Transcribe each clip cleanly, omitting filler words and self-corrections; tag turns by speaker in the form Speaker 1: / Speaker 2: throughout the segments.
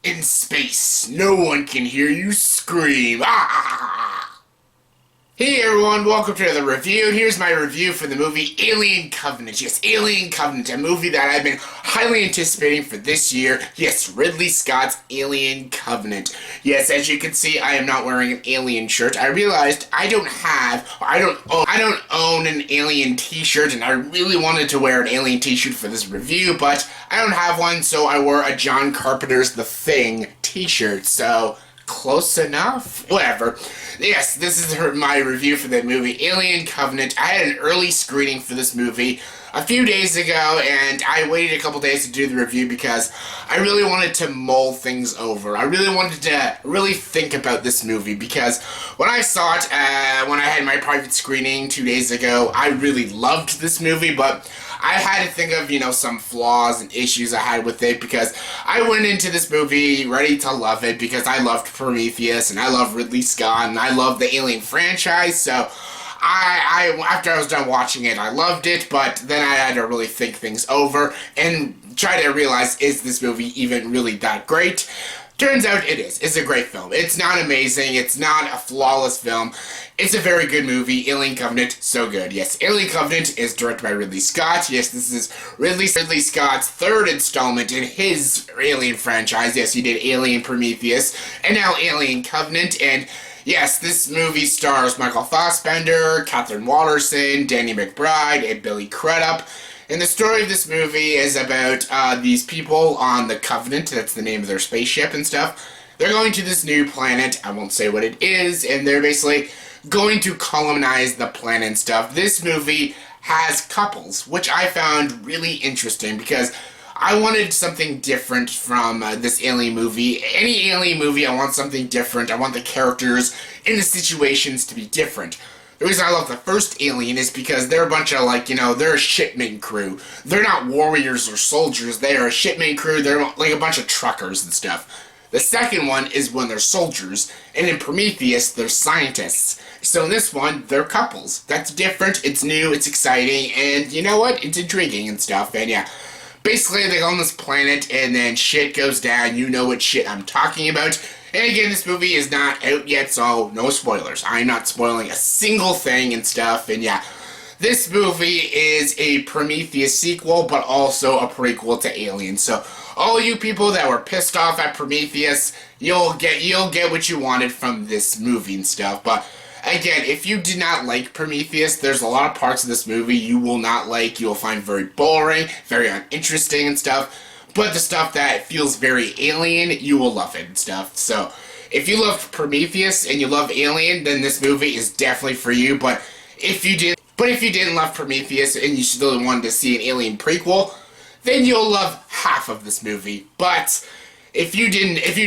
Speaker 1: In space, no one can hear you scream. Ah! Hey everyone, welcome to the review. Here's my review for the movie Alien Covenant. Yes, Alien Covenant, a movie that I've been highly anticipating for this year. Yes, Ridley Scott's Alien Covenant. Yes, as you can see, I am not wearing an Alien shirt. I realized I don't own an Alien t-shirt, and I really wanted to wear an Alien t-shirt for this review, but I don't have one, so I wore a John Carpenter's The Thing t-shirt, so close enough? Whatever. Yes, this is my review for the movie Alien Covenant. I had an early screening for this movie a few days ago, and I waited a couple days to do the review because I really wanted to mull things over. I really wanted to really think about this movie because when I saw it, when I had my private screening 2 days ago, I really loved this movie, but I had to think of, some flaws and issues I had with it because I went into this movie ready to love it because I loved Prometheus and I love Ridley Scott and I love the Alien franchise, so after I was done watching it, I loved it, but then I had to really think things over and try to realize, is this movie even really that great? Turns out it is. It's a great film. It's not amazing. It's not a flawless film. It's a very good movie. Alien Covenant, so good. Yes, Alien Covenant is directed by Ridley Scott. Yes, this is Ridley Scott's third installment in his Alien franchise. Yes, he did Alien Prometheus, and now Alien Covenant, and yes, this movie stars Michael Fassbender, Katherine Waterson, Danny McBride, and Billy Crudup. And the story of this movie is about these people on the Covenant, that's the name of their spaceship and stuff. They're going to this new planet, I won't say what it is, and they're basically going to colonize the planet and stuff. This movie has couples, which I found really interesting because I wanted something different from this Alien movie. Any Alien movie, I want something different. I want the characters and the situations to be different. The reason I love the first Alien is because they're a bunch of, they're a shipment crew. They're not warriors or soldiers. They are a shipment crew. They're like a bunch of truckers and stuff. The second one is when they're soldiers, and in Prometheus, they're scientists. So in this one, they're couples. That's different, it's new, it's exciting, and you know what? It's intriguing and stuff, and yeah. Basically, they go on this planet, and then shit goes down. You know what shit I'm talking about. And again, this movie is not out yet, so no spoilers. I'm not spoiling a single thing and stuff, and yeah. This movie is a Prometheus sequel, but also a prequel to Alien. So, all you people that were pissed off at Prometheus, you'll get what you wanted from this movie and stuff. But again, if you did not like Prometheus, there's a lot of parts of this movie you will not like. You will find very boring, very uninteresting and stuff. But the stuff that feels very Alien, you will love it and stuff. So, if you loved Prometheus and you love Alien, then this movie is definitely for you. But if you didn't love Prometheus and you still wanted to see an Alien prequel, then you'll love half of this movie. But if you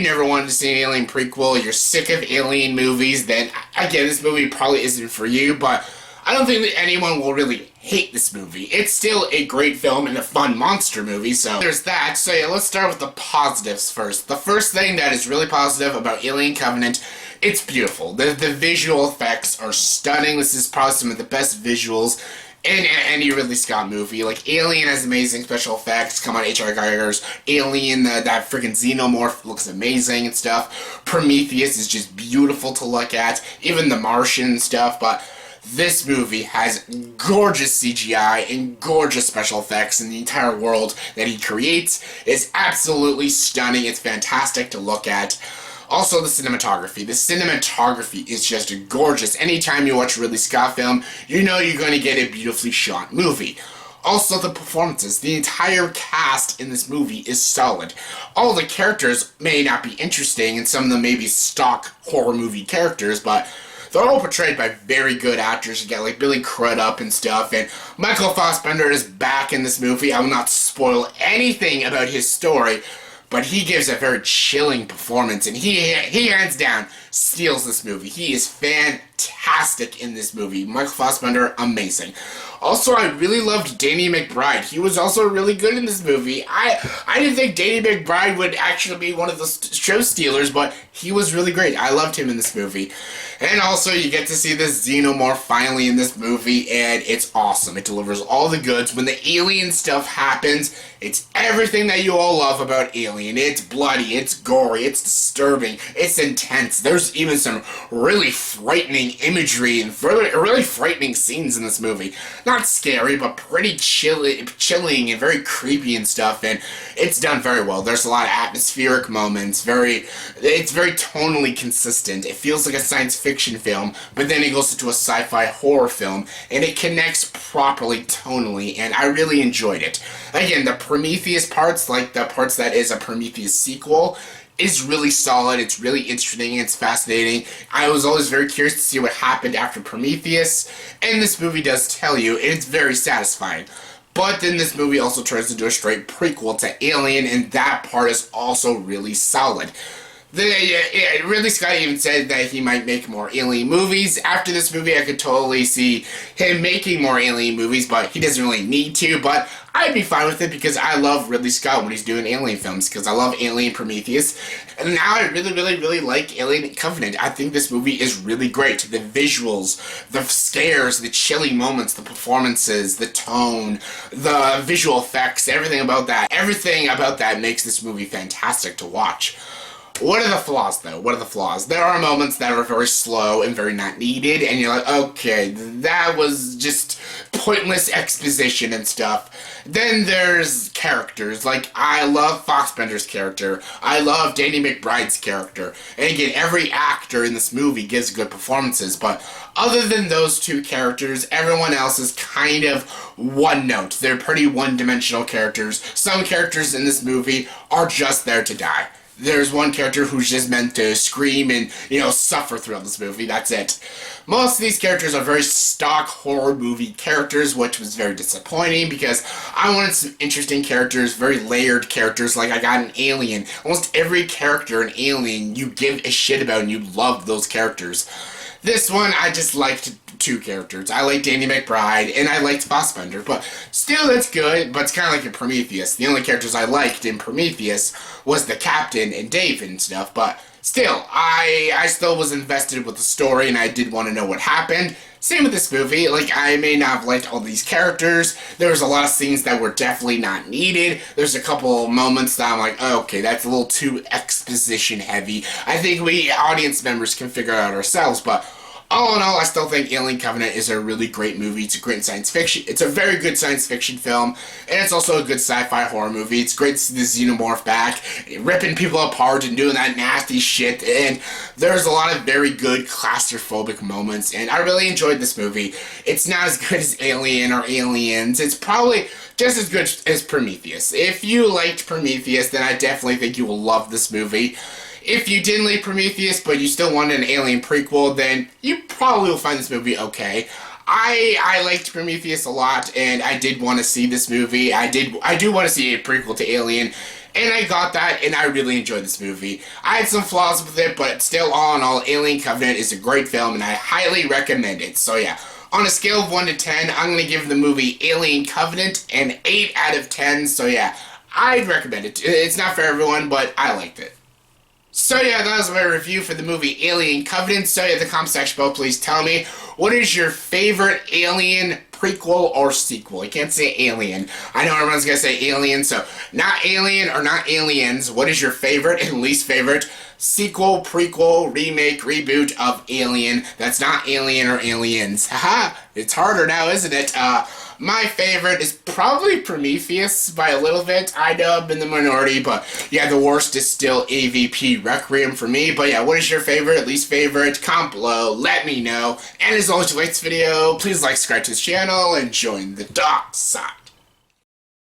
Speaker 1: never wanted to see an Alien prequel, you're sick of Alien movies, then again, this movie probably isn't for you. But I don't think that anyone will really hate this movie. It's still a great film and a fun monster movie, so there's that. So yeah, let's start with the positives first. The first thing that is really positive about Alien Covenant, it's beautiful. The visual effects are stunning. This is probably some of the best visuals in any Ridley Scott movie. Like, Alien has amazing special effects. Come on, H.R. Geiger's Alien, that freaking xenomorph looks amazing and stuff. Prometheus is just beautiful to look at. Even The Martian and stuff, but this movie has gorgeous CGI and gorgeous special effects, and the entire world that he creates is absolutely stunning. It's fantastic to look at. Also, the cinematography. The cinematography is just gorgeous. Anytime you watch a Ridley Scott film, you know you're going to get a beautifully shot movie. Also, the performances. The entire cast in this movie is solid. All the characters may not be interesting, and some of them may be stock horror movie characters, but they're all portrayed by very good actors. You got like Billy Crudup and stuff, and Michael Fassbender is back in this movie. I will not spoil anything about his story, but he gives a very chilling performance, and he hands down steals this movie. He is fantastic fantastic in this movie. Michael Fassbender, amazing. Also, I really loved Danny McBride. He was also really good in this movie. I didn't think Danny McBride would actually be one of the show stealers, but he was really great. I loved him in this movie. And also, you get to see this xenomorph finally in this movie, and it's awesome. It delivers all the goods. When the alien stuff happens, it's everything that you all love about Alien. It's bloody, it's gory, it's disturbing, it's intense. There's even some really frightening imagery and really frightening scenes in this movie. Not scary, but pretty chilling and very creepy and stuff, and it's done very well. There's a lot of atmospheric moments, it's very tonally consistent. It feels like a science fiction film, but then it goes into a sci-fi horror film, and it connects properly tonally, and I really enjoyed it. Again, the Prometheus parts, like the parts that is a Prometheus sequel, is really solid. It's really interesting. It's fascinating. I was always very curious to see what happened after Prometheus, and this movie does tell you, and it's very satisfying. But then this movie also turns into a straight prequel to Alien, and that part is also really solid. Ridley Scott even said that he might make more Alien movies. After this movie, I could totally see him making more Alien movies, but he doesn't really need to. But I'd be fine with it because I love Ridley Scott when he's doing Alien films, because I love Alien Prometheus. And now I really like Alien Covenant. I think this movie is really great. The visuals, the scares, the chilling moments, the performances, the tone, the visual effects, everything about that makes this movie fantastic to watch. What are the flaws, though? What are the flaws? There are moments that are very slow and very not needed, and you're like, okay, that was just pointless exposition and stuff. Then there's characters. Like, I love Fassbender's character. I love Danny McBride's character. And again, every actor in this movie gives good performances, but other than those two characters, everyone else is kind of one note. They're pretty one-dimensional characters. Some characters in this movie are just there to die. There's one character who's just meant to scream and, suffer throughout this movie. That's it. Most of these characters are very stock horror movie characters, which was very disappointing because I wanted some interesting characters, very layered characters like I got in Alien. Almost every character in Alien you give a shit about and you love those characters. This one, I just liked two characters. I liked Danny McBride, and I liked Fassbender, but still that's good, but it's kind of like in Prometheus. The only characters I liked in Prometheus was the captain and Dave and stuff, but still, I still was invested with the story, and I did want to know what happened. Same with this movie. Like, I may not have liked all these characters. There was a lot of scenes that were definitely not needed. There's a couple moments that I'm like, oh, okay, that's a little too exposition heavy. I think we audience members can figure it out ourselves, but all in all, I still think Alien Covenant is a really great movie. It's a great science fiction. It's a very good science fiction film, and it's also a good sci-fi horror movie. It's great to see the xenomorph back, ripping people apart and doing that nasty shit, and there's a lot of very good claustrophobic moments, and I really enjoyed this movie. It's not as good as Alien or Aliens. It's probably just as good as Prometheus. If you liked Prometheus, then I definitely think you will love this movie. If you didn't like Prometheus, but you still wanted an Alien prequel, then you probably will find this movie okay. I liked Prometheus a lot, and I did want to see this movie. I do want to see a prequel to Alien, and I got that, and I really enjoyed this movie. I had some flaws with it, but still, all in all, Alien Covenant is a great film, and I highly recommend it. So yeah, on a scale of 1 to 10, I'm going to give the movie Alien Covenant an 8 out of 10. So yeah, I'd recommend it. It's not for everyone, but I liked it. So yeah, that was my review for the movie Alien Covenant. So yeah, in the comment section below, please tell me, what is your favorite Alien prequel or sequel? You can't say Alien. I know everyone's gonna say Alien, so not Alien or not Aliens. What is your favorite and least favorite sequel, prequel, remake, reboot of Alien that's not Alien or Aliens? Haha, it's harder now, isn't it? My favorite is probably Prometheus by a little bit. I know I'm in the minority, but yeah, the worst is still AVP Requiem for me. But yeah, what is your favorite, least favorite? Comment below, let me know. And as always, if you like this video, please like, subscribe to this channel, and join the dark side.